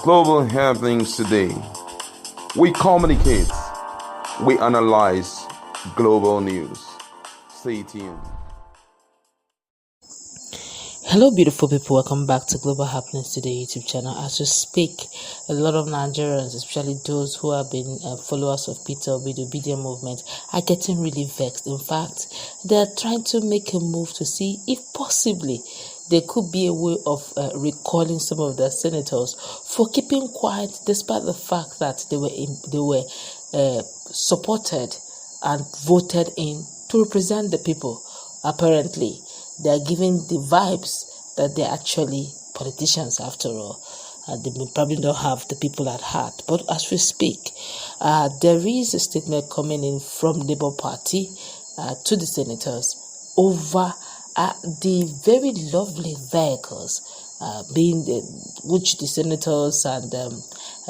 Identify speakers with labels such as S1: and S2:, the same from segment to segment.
S1: global happenings today. We communicate, we analyze global news. Stay tuned.
S2: Hello, beautiful people. Welcome back to Global Happenings Today YouTube channel. As we speak, a lot of Nigerians, especially those who have been followers of Peter Obi, the Obiedients movement, are getting really vexed. In fact, they are trying to make a move to see if possibly there could be a way of recalling some of the senators for keeping quiet, despite the fact that they were supported and voted in to represent the people. Apparently, they are giving the vibes that they're actually politicians after all. They probably don't have the people at heart. But as we speak, there is a statement coming in from Labour Party to the senators over the very lovely vehicles which the senators and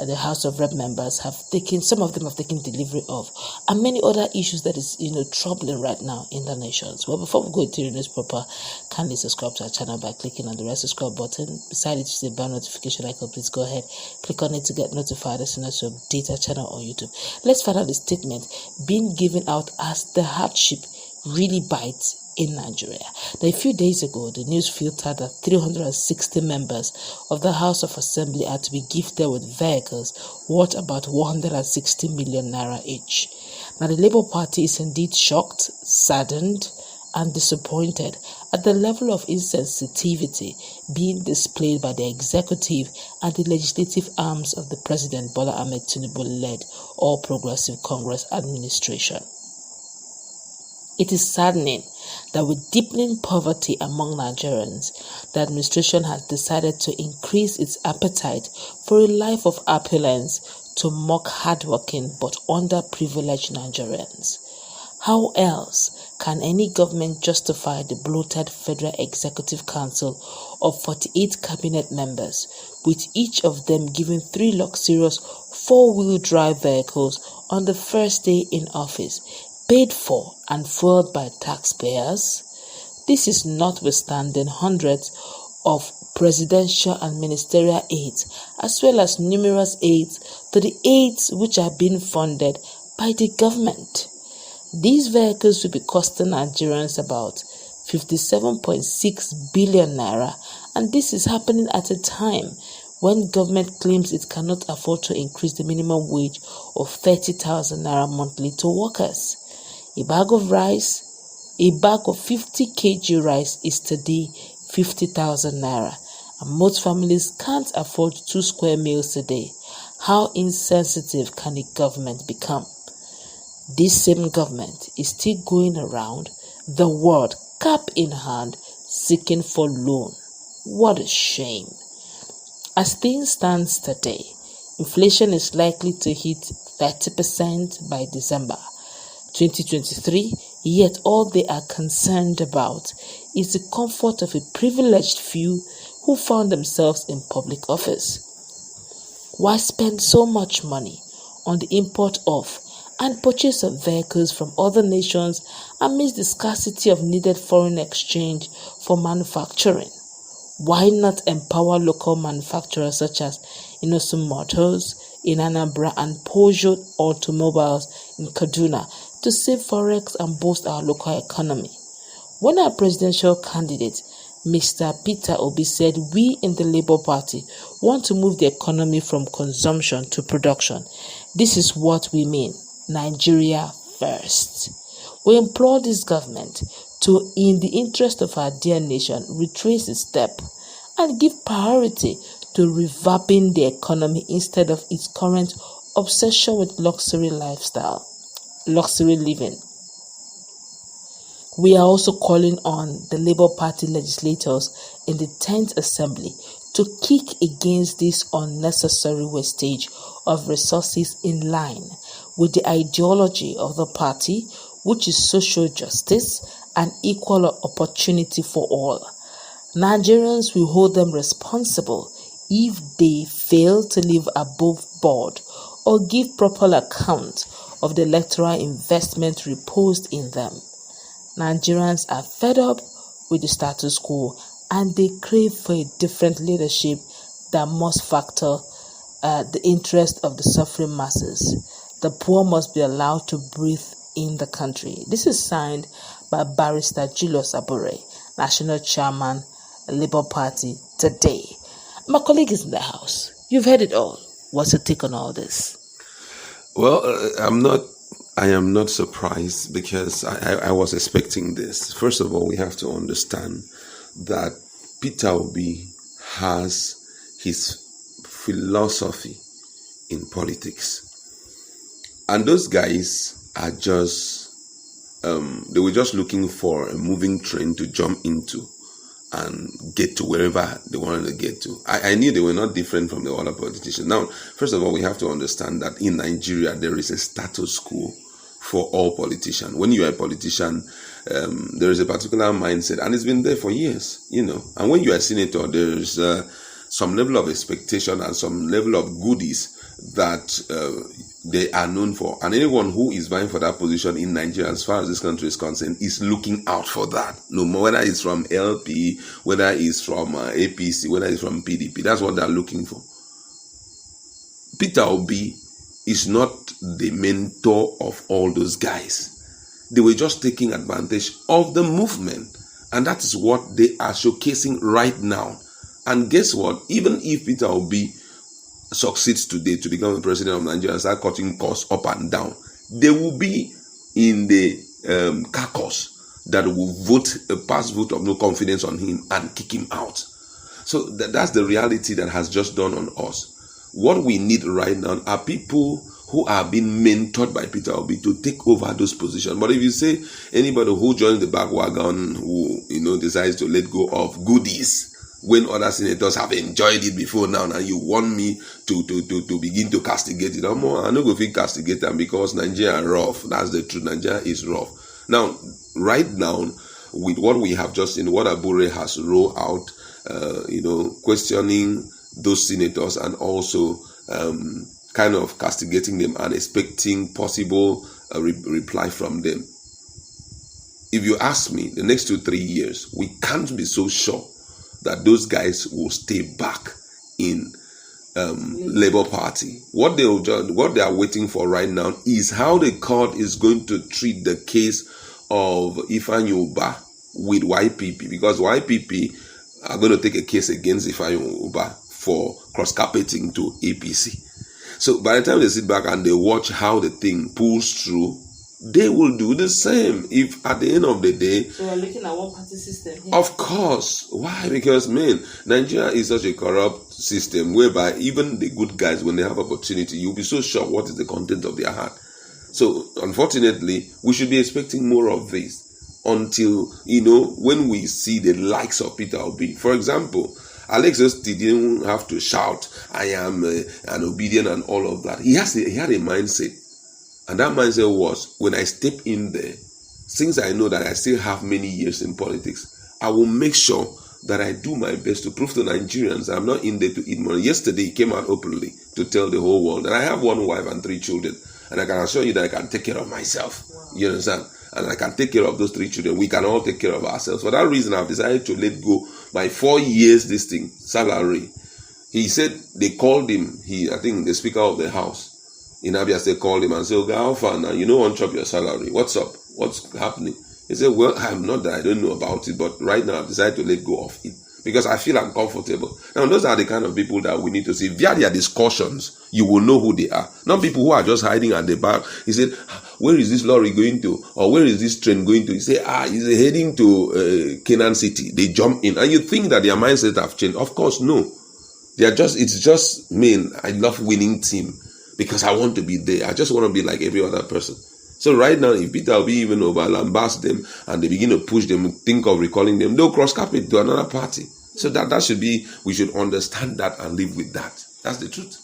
S2: the House of Rep members have taken. Some of them have taken delivery of, and many other issues that is troubling right now in the nations. Well, before we go into the news proper, kindly subscribe to our channel by clicking on the red subscribe button. Beside it, you see bell notification icon. Please go ahead, click on it to get notified as soon as we update our channel on YouTube. Let's find out the statement being given out as the hardship really bites in Nigeria. Now, a few days ago, the news filtered that 360 members of the House of Assembly are to be gifted with vehicles worth about 160 million naira each. Now, the Labour Party is indeed shocked, saddened, and disappointed at the level of insensitivity being displayed by the executive and the legislative arms of the President Bola Ahmed Tinubu-led All Progressive Congress administration. It is saddening that with deepening poverty among Nigerians, the administration has decided to increase its appetite for a life of opulence to mock hardworking but underprivileged Nigerians. How else can any government justify the bloated Federal Executive Council of 48 cabinet members, with each of them given 3 luxurious 4-wheel drive vehicles on the first day in office, paid for and fueled by taxpayers? This is notwithstanding hundreds of presidential and ministerial aids, as well as numerous aids to the aids which are being funded by the government. These vehicles will be costing Nigerians about 57.6 billion naira, and this is happening at a time when government claims it cannot afford to increase the minimum wage of 30,000 naira monthly to workers. A bag of 50 kg rice is today 50,000 naira, and most families can't afford 2 square meals a day. How insensitive can a government become? This same government is still going around the world cap in hand seeking for loan. What a shame. As things stand today, inflation is likely to hit 30% by December 2023, yet all they are concerned about is the comfort of a privileged few who found themselves in public office. Why spend so much money on the import of and purchase of vehicles from other nations amidst the scarcity of needed foreign exchange for manufacturing? Why not empower local manufacturers such as Inosun Motors in Anambra and Peugeot Automobiles in Kaduna to save forex and boost our local economy? When our presidential candidate, Mr. Peter Obi, said we in the Labour Party want to move the economy from consumption to production, this is what we mean: Nigeria first. We implore this government to, in the interest of our dear nation, retrace its step and give priority to revamping the economy instead of its current obsession with luxury living. We are also calling on the Labour Party legislators in the 10th Assembly to kick against this unnecessary wastage of resources in line with the ideology of the party, which is social justice and equal opportunity for all. Nigerians will hold them responsible if they fail to live above board or give proper account of the electoral investment reposed in them. Nigerians are fed up with the status quo and they crave for a different leadership that must factor the interest of the suffering masses. The poor must be allowed to breathe in the country. This is signed by Barrister Julius Abure, National Chairman, Labour Party, today. My colleague is in the house. You've heard it all. What's your take on all this?
S1: Well, I am not surprised because I was expecting this. First of all, we have to understand that Peter Obi has his philosophy in politics. And those guys are just, they were just looking for a moving train to jump into and get to wherever they wanted to get to. I knew they were not different from the other politicians. Now, first of all, we have to understand that in Nigeria, there is a status quo for all politicians. When you are a politician, there is a particular mindset, and it's been there for years, And when you are a senator, there's some level of expectation and some level of goodies that they are known for. And anyone who is vying for that position in Nigeria, as far as this country is concerned, is looking out for that. No matter whether it's from LP, whether it's from APC, whether it's from PDP, that's what they're looking for. Peter Obi is not the mentor of all those guys. They were just taking advantage of the movement. And that is what they are showcasing right now. And guess what? Even if Peter Obi succeeds today to become the president of Nigeria and start cutting costs up and down, they will be in the caucus that will vote a pass vote of no confidence on him and kick him out. So that's the reality that has just dawned on us. What we need right now are people who are being mentored by Peter Obi to take over those positions. But if you say anybody who joins the bandwagon, who decides to let go of goodies when other senators have enjoyed it before now, and you want me to begin to castigate it, I'm not going to feel castigate them because Nigeria are rough. That's the truth. Nigeria is rough. Now, right now, with what we have just seen, what Abure has rolled out, questioning those senators and also kind of castigating them and expecting possible reply from them. If you ask me, the next 2-3 years, we can't be so sure that those guys will stay back in Labour Party. What they are waiting for right now is how the court is going to treat the case of Ifeanyi Ubah with YPP, because YPP are going to take a case against Ifeanyi Ubah for cross-carpeting to APC. So by the time they sit back and they watch how the thing pulls through, they will do the same. If at the end of the day...
S2: So we're looking at one-party system here.
S1: Of course. Why? Because, Nigeria is such a corrupt system whereby even the good guys, when they have opportunity, you'll be so shocked what is the content of their heart. So, unfortunately, we should be expecting more of this until, when we see the likes of Peter Obi. For example, Alexis didn't have to shout, I am an obedient and all of that. He had a mindset. And that mindset was, when I step in there, since I know that I still have many years in politics, I will make sure that I do my best to prove to Nigerians I'm not in there to eat money. Yesterday, he came out openly to tell the whole world that I have 1 wife and 3 children. And I can assure you that I can take care of myself. Wow. You understand? And I can take care of those 3 children. We can all take care of ourselves. For that reason, I've decided to let go my 4 years salary. He said they called him. I think the Speaker of the House in Abia State called him and said, "Okay, how far now? You don't chop your salary. What's up? What's happening?" He said, "Well, I'm not that I don't know about it, but right now I've decided to let go of it because I feel uncomfortable." Now, those are the kind of people that we need to see. Via their discussions, you will know who they are. Not people who are just hiding at the back. He said, "Where is this lorry going to? Or where is this train going to?" He said, "He's heading to Canaan City." They jump in. And you think that their mindset have changed. Of course, no. It's just, I love winning team because I want to be there. I just want to be like every other person. So right now, if Peter Obi even overlambasts them and they begin to push them, think of recalling them, they'll cross-carpet to another party. So that should be, we should understand that and live with that. That's the truth.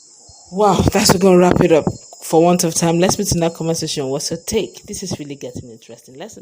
S2: Wow, that's going to wrap it up. For want of time, let's put in that comment section. What's your take? This is really getting interesting. Let's